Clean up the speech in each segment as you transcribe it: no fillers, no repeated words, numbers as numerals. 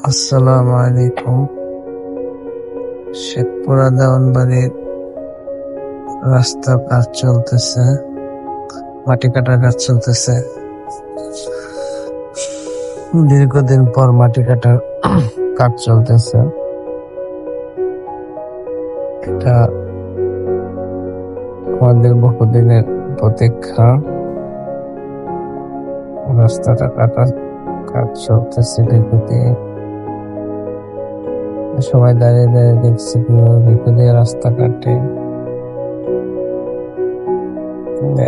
আসসালামু আলাইকুম। শেখপুরা দেওয়ানবাড়ির রাস্তার কাজ চলতেছে, মাটি কাটার কাজ চলতেছে। দীর্ঘদিন পর মাটি কাটার কাজ চলতেছে। এটা আমাদের বহুদিনের প্রতীক্ষা। রাস্তাটা কাটার কাজ চলতেছে দীর্ঘদিন। সবাই দাঁড়িয়ে দাঁড়িয়ে দেখছে কিভাবে বিপদে রাস্তা কাটে।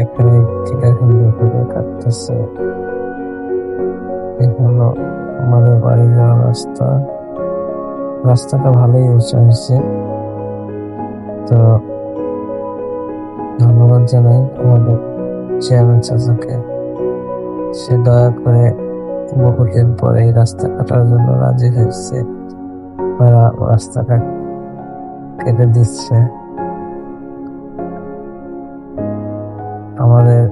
এখানে দেখেন বিপদে কাটতেছে। এগুলো আমাদের বাড়ি যাওয়ার রাস্তা। রাস্তাটা ভালোই উঁচা হয়েছে। তো ধন্যবাদ জানাই আমাদের চেয়ারম্যান চাচাকে। সে দয়া করে বহুদিন পরে এই রাস্তা কাটার জন্য রাজি হয়েছে, রাস্তাটা কেটে দিচ্ছে। আমাদের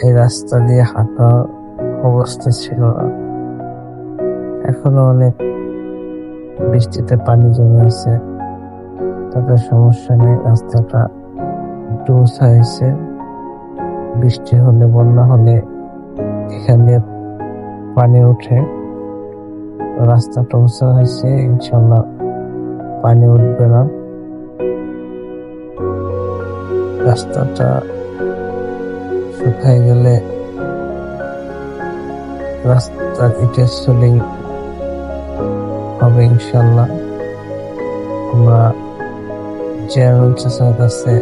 এই রাস্তা দিয়ে হাঁটার অবস্থা ছিল না, এখনো অনেক বৃষ্টিতে পানি জমে আছে। তাতে সমস্যা নেই, রাস্তাটা একটু উঁচা হয়েছে। বৃষ্টি হলে, বন্যা হলে এখানে পানি উঠে। রাস্তাটা উঁচা হয়েছে, ইনশাল্লাহ পানি উঠবে না। রাস্তাটা শুকায় গেলে রাস্তার ইটের সোলিং হবে ইনশাল্লাহ। আমরা চেয়ারম্যান চাচার কাছে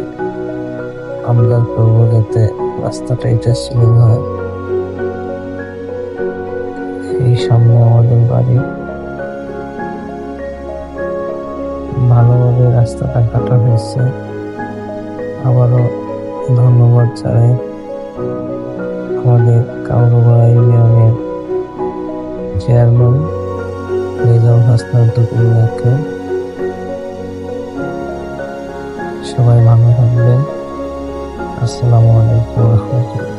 আবেদন করবো যাতে রাস্তাটা ইটের সোলিং হয়। এই সামনে আমাদের বাড়ি, ভালোভাবে রাস্তাটা কাটা হয়েছে। আবারও ধন্যবাদ জানাই আমাদের কাউরপাড়া ইউনিয়নের চেয়ারম্যান রেজাউল হাসান টুকুমিয়াকে। সবাই ভালো থাকবেন। আসসালামু আলাইকুম ওয়া রাহমাতুল্লাহ।